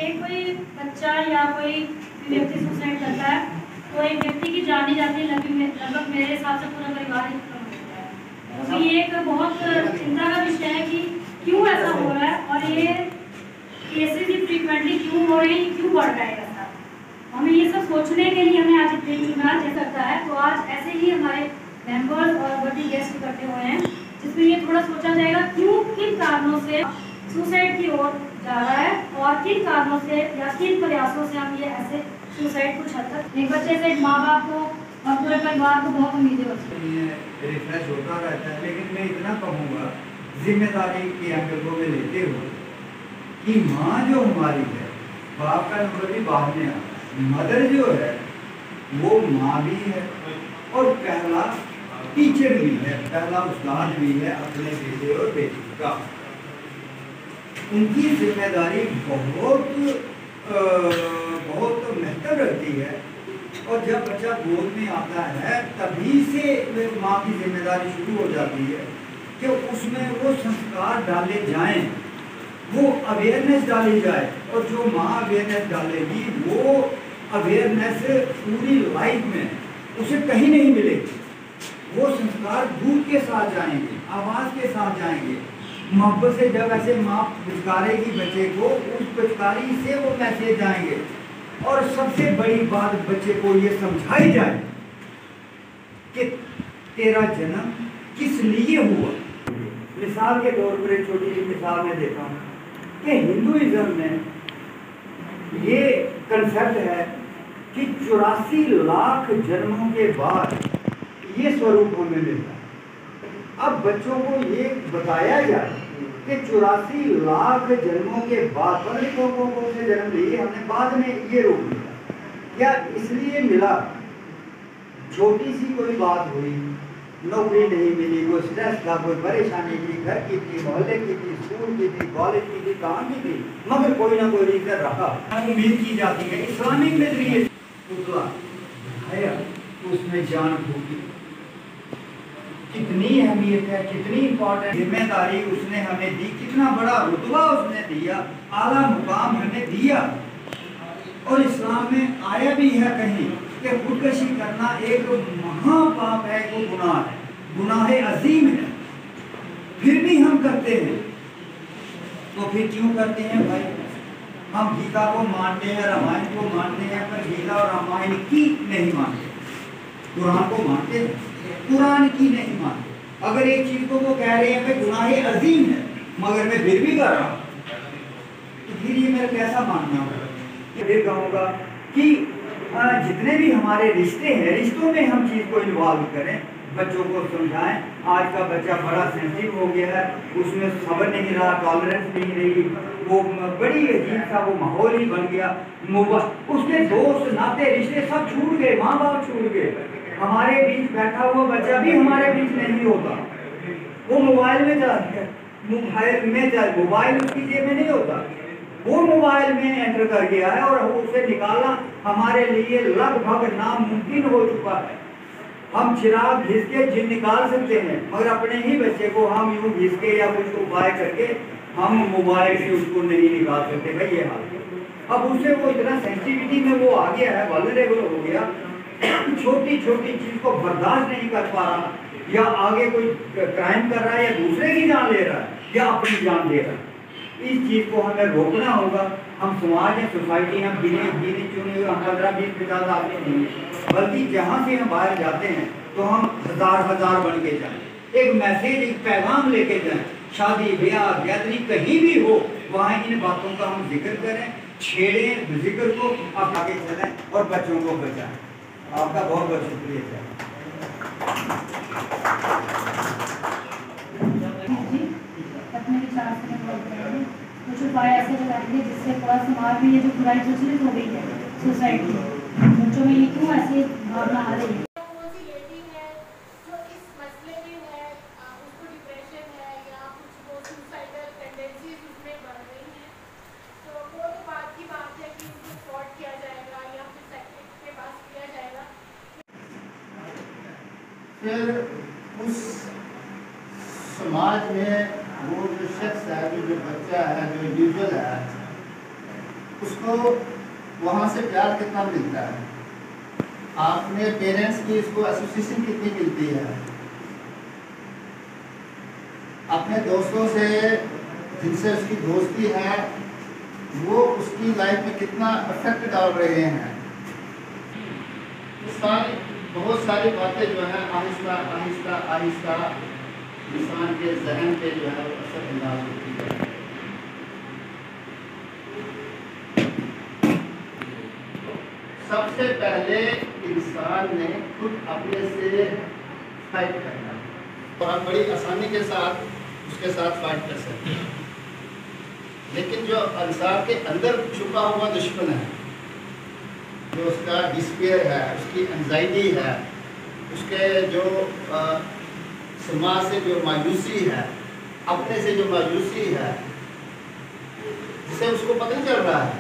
एक कोई बच्चा या कोई व्यक्ति सुसाइड करता है तो एक व्यक्ति की जान ही जाती है, लगभग मेरे हिसाब से पूरा परिवार ही खत्म हो जाता है। तो ये एक बहुत चिंता का विषय है कि क्यों ऐसा हो रहा है और ये केसेस ही फ्रीक्वेंटली क्यों हो रही, क्यों बढ़ रहा है ऐसा। हमें ये सब सोचने के लिए हमें आज दिन चुना जा सकता है। तो आज ऐसे ही हमारे मेंबर्स और बड़ी गेस्ट इकट्ठे हुए हैं जिसमें ये थोड़ा सोचा जाएगा क्यों, किन कारणों से सुसाइड की ओर जा रहा है और किन कारणों से या किन प्रयासों से हम ये ऐसे सुसाइड कुछ हद तक एक बच्चे से एक माँ बाप को और पूरे परिवार को बहुत उम्मीदें होती हैं। रिफ्रेश होता रहता है, लेकिन मैं इतना कहूँगा जिम्मेदारी के एंगल को मैं लेते हुए कि माँ जो हमारी है, बाप का नंबर भी बाद में आता है, मदर जो है वो माँ भी है और पहला टीचर भी है, पहला उस्ताद भी है अपने बेटे और बेटी का। उनकी जिम्मेदारी बहुत महत्व रखती है और जब बच्चा गोद में आता है तभी से माँ की जिम्मेदारी शुरू हो जाती है कि उसमें वो संस्कार डाले जाएं, वो अवेयरनेस डाली जाए और जो माँ अवेयरनेस डालेगी वो अवेयरनेस पूरी लाइफ में उसे कहीं नहीं मिलेगी। वो संस्कार दूध के साथ जाएंगे, आवाज़ के साथ जाएंगे, मोहब्बत से जब ऐसे माँ पुचकारेगी बच्चे को, उस पुचकारी से वो मैसेज जाएंगे। और सबसे बड़ी बात बच्चे को ये समझाई जाए कि तेरा जन्म किस लिए हुआ। मिसाल के तौर पर एक छोटी सी मिसाल में देता हूँ कि हिंदुइज्म में ये कंसेप्ट है कि 84 लाख जन्मों के बाद ये स्वरूप हमें मिलता है। अब बच्चों को ये बताया जाए कि 84 लाख जन्मों के बाद कौन से जन्म लिए हमने, बाद में ये रूप मिला। क्या इसलिए मिला? छोटी सी कोई बात हुई, नौकरी नहीं मिली, कोई स्ट्रेस था, कोई परेशानी थी, घर की थी, मोहल्ले की थी, स्कूल की थी, कॉलेज की थी, कहाँ की थी, मगर कोई ना कोई रीजन रहा। उम्मीद की जाती है इस्लामिक नजरिए पुतला है, उसमें जान फूकी। कितनी अहमियत है, कितनी इंपॉर्टेंट जिम्मेदारी उसने हमें दी, कितना बड़ा रुतबा उसने दिया, आला मुकाम हमें दिया। और इस्लाम में आया भी है कहीं कि खुदकशी करना एक महापाप है, वो गुनाह है, गुनाह अजीम है, फिर भी हम करते हैं। तो फिर क्यों करते हैं भाई? हम गीता को मानते हैं, रामायण को मानते हैं, पर गीता और रामायण की नहीं मानते। कुरान को मानते हैं, कुरान की नहीं मानते। अगर एक चीज को वो कह रहे हैं कि गुनाह अजीम है मगर मैं फिर भी कर रहा हूँ, तो फिर ये मेरा कैसा मानना होगा? फिर कहूँगा कि जितने भी हमारे रिश्ते हैं, रिश्तों में हम चीज़ को इन्वॉल्व करें, बच्चों को समझाएं। आज का बच्चा बड़ा सेंसिटिव हो गया है, उसमें सब्र नहीं रहा, टॉलरेंस नहीं रही, वो बड़ी अजीब सा वो माहौल ही बन गया। उसके दोस्त नाते रिश्ते सब छूट गए, माँ बाप छूट गए। हमारे बीच बैठा हुआ बच्चा भी हमारे बीच नहीं होता, वो मोबाइल में चला गया, मोबाइल उसकी जेब में नहीं होता, वो मोबाइल में एंटर कर गया है और उसे निकालना हमारे लिए लगभग नामुमकिन हो चुका है। हम चिराग घिस के जिन निकाल सकते हैं, मगर अपने ही बच्चे को हम यूं घिस के या कुछ उपाय करके हम मोबाइल से उसको नहीं निकाल सकते। भाई ये हाल, अब उसे वो इतना सेंसिटिविटी में वो आ गया है, वल्नरेबल हो गया, छोटी छोटी चीज को बर्दाश्त नहीं कर पा रहा, या आगे कोई क्राइम कर रहा है, या दूसरे की जान ले रहा है, या अपनी जान दे रहा है। इस चीज को हमें रोकना होगा। हम समाज है, सोसाइटी, हम गिने चुने हुए, हम 15-20-50 आदमी नहीं, बल्कि जहाँ से हम बाहर जाते हैं तो हम हजार बन के जाएं, एक मैसेज, एक पैगाम लेके जाएं। शादी ब्याह गैदरिंग कहीं भी हो, वहाँ इन बातों का हम जिक्र करें, छेड़ें जिक्र को, आप आगे चलें और बच्चों को बचाएं। आपका बहुत बहुत शुक्रिया। अपने विचार से कुछ उपाय ऐसे लगाएंगे जिससे पूरा समाज में ये जो बुराई प्रचलित हो गई है सोसाइटी में, बच्चों में ये क्यों ऐसी भावना आ रही है? फिर उस समाज में वो जो शख्स है, जो बच्चा है, जो इंडिविजुअल है, उसको वहाँ से प्यार कितना मिलता है, अपने पेरेंट्स की इसको एसोसिएशन कितनी मिलती है, अपने दोस्तों से जिनसे उसकी दोस्ती है वो उसकी लाइफ में कितना इफेक्ट डाल रहे हैं। बहुत सारी बातें जो है आहिस्ता आहिस्ता आहिस्ता इंसान के जहन पे जो है असर अंदाज होती है। सबसे पहले इंसान ने खुद अपने से फाइट करना, और आप बड़ी आसानी के साथ उसके साथ फाइट कर सकते हैं। लेकिन जो इंसान के अंदर छुपा हुआ दुश्मन है, जो उसका डिस्पेयर है, उसकी एंजाइटी है, उसके जो समाज से जो मायूसी है, अपने से जो मायूसी है, जिसे उसको पता नहीं चल रहा है,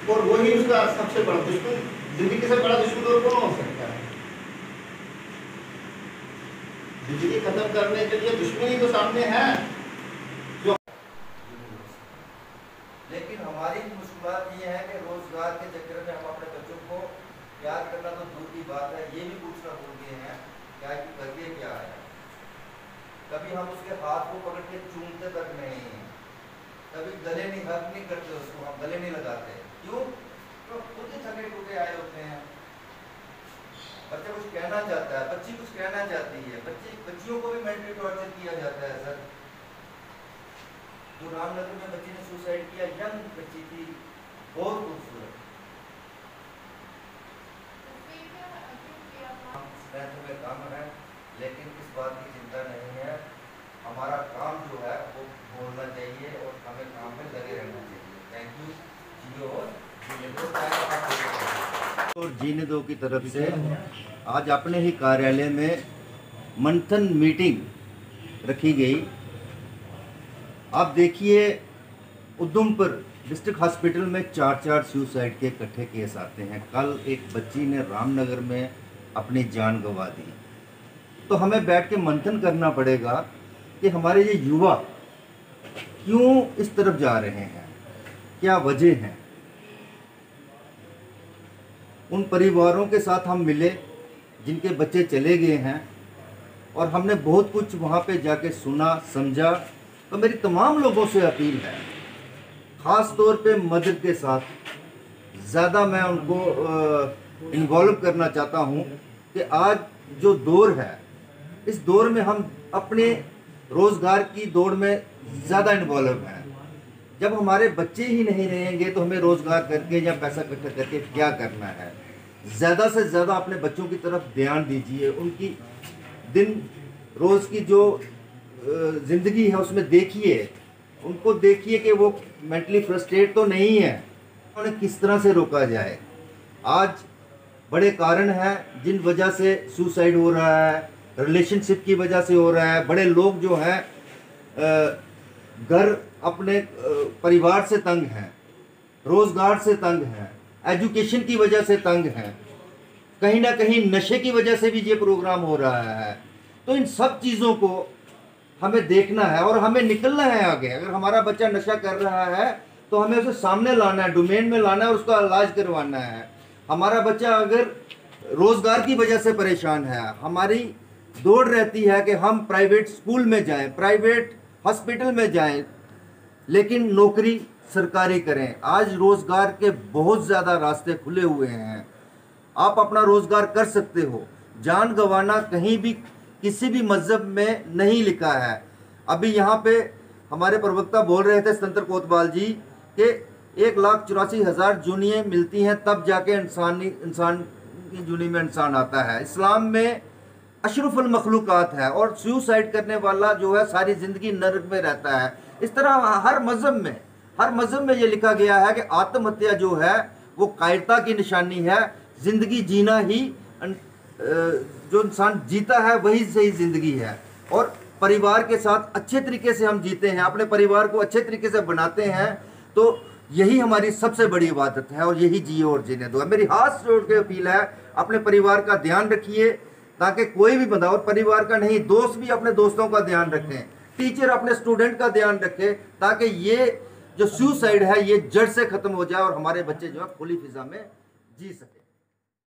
और वही उसका सबसे बड़ा दुश्मन। जिंदगी से बड़ा दुश्मन और कौन हो सकता है? जिंदगी खत्म करने के लिए दुश्मन ही तो सामने है। लेकिन हमारी मुश्किलात ये है कि रोजगार के चक्कर में हम अपने बच्चों को याद करना तो दूर की बात है, ये भी पूछना भूल गए हैं क्या करके क्या है। कभी हम उसके हाथ को पकड़ के चूमते तक नहीं, कभी गले नहीं हक नहीं करते, उसको हम गले नहीं लगाते। क्यों? तो खुद ही थके टूटे आए होते हैं। बच्चा कुछ कहना चाहता है, बच्ची कुछ कहना चाहती है, बच्चियों को भी मेंटली टॉर्चर किया जाता है सर। जो रामनगर में बच्ची ने सुसाइड किया, यंग बच्ची थी, बहुत खूबसूरत, स्ट्रेंथ में कम है, लेकिन इस बात की चिंता नहीं है। हमारा काम जो है वो बोलना चाहिए और हमें काम में लगे रहना चाहिए। Thank you. जियो और जीने दो की तरफ से आज अपने ही कार्यालय में मंथन मीटिंग रखी गई। आप देखिए, उधमपुर डिस्ट्रिक्ट हॉस्पिटल में 4 सुसाइड के इकट्ठे केस आते हैं। कल एक बच्ची ने रामनगर में अपनी जान गंवा दी। तो हमें बैठ के मंथन करना पड़ेगा कि हमारे ये युवा क्यों इस तरफ जा रहे हैं, क्या वजह है। उन परिवारों के साथ हम मिले जिनके बच्चे चले गए हैं, और हमने बहुत कुछ वहाँ पे जाके सुना समझा। तो मेरी तमाम लोगों से अपील है, ख़ास तौर पे मदर के साथ ज़्यादा मैं उनको इन्वॉल्व करना चाहता हूँ कि आज जो दौर है, इस दौर में हम अपने रोज़गार की दौड़ में ज़्यादा इन्वॉल्व हैं। जब हमारे बच्चे ही नहीं रहेंगे तो हमें रोज़गार करके या पैसा इकट्ठा करके क्या करना है। ज़्यादा से ज़्यादा अपने बच्चों की तरफ ध्यान दीजिए, उनकी दिन रोज़ की जो ज़िंदगी है उसमें देखिए, उनको देखिए कि वो मेंटली फ्रस्ट्रेट तो नहीं है, उन्हें किस तरह से रोका जाए। आज बड़े कारण हैं जिन वजह से सुसाइड हो रहा है, रिलेशनशिप की वजह से हो रहा है। बड़े लोग जो हैं घर अपने परिवार से तंग हैं, रोज़गार से तंग हैं, एजुकेशन की वजह से तंग हैं, कहीं ना कहीं नशे की वजह से भी ये प्रोग्राम हो रहा है। तो इन सब चीज़ों को हमें देखना है और हमें निकलना है आगे। अगर हमारा बच्चा नशा कर रहा है तो हमें उसे सामने लाना है, डोमेन में लाना है और उसका इलाज करवाना है। हमारा बच्चा अगर रोज़गार की वजह से परेशान है, हमारी दौड़ रहती है कि हम प्राइवेट स्कूल में जाएं, प्राइवेट हॉस्पिटल में जाएं, लेकिन नौकरी सरकारी करें। आज रोज़गार के बहुत ज़्यादा रास्ते खुले हुए हैं, आप अपना रोज़गार कर सकते हो। जान गंवाना कहीं भी किसी भी मज़हब में नहीं लिखा है। अभी यहाँ पे हमारे प्रवक्ता बोल रहे थे स्वतंत्र कोतवाल जी कि 1,84,000 जूनियाँ मिलती हैं तब जाके इंसान की जूनी में इंसान आता है। इस्लाम में अशरफुल मखलूक़ात है और सुसाइड करने वाला जो है सारी ज़िंदगी नरक में रहता है। इस तरह हर मज़हब में ये लिखा गया है कि आत्महत्या जो है वो कायरता की निशानी है। ज़िंदगी जीना ही जो इंसान जीता है वही सही ज़िंदगी है, और परिवार के साथ अच्छे तरीके से हम जीते हैं, अपने परिवार को अच्छे तरीके से बनाते हैं, तो यही हमारी सबसे बड़ी इबादत है और यही जियो और जीने दो है। मेरी हाथ जोड़ के अपील है, अपने परिवार का ध्यान रखिए ताकि कोई भी बंदा, और परिवार का नहीं दोस्त भी अपने दोस्तों का ध्यान रखें टीचर अपने स्टूडेंट का ध्यान रखे ताकि ये जो सुसाइड है ये जड़ से खत्म हो जाए और हमारे बच्चे जो है खुली फिजा में जी सके।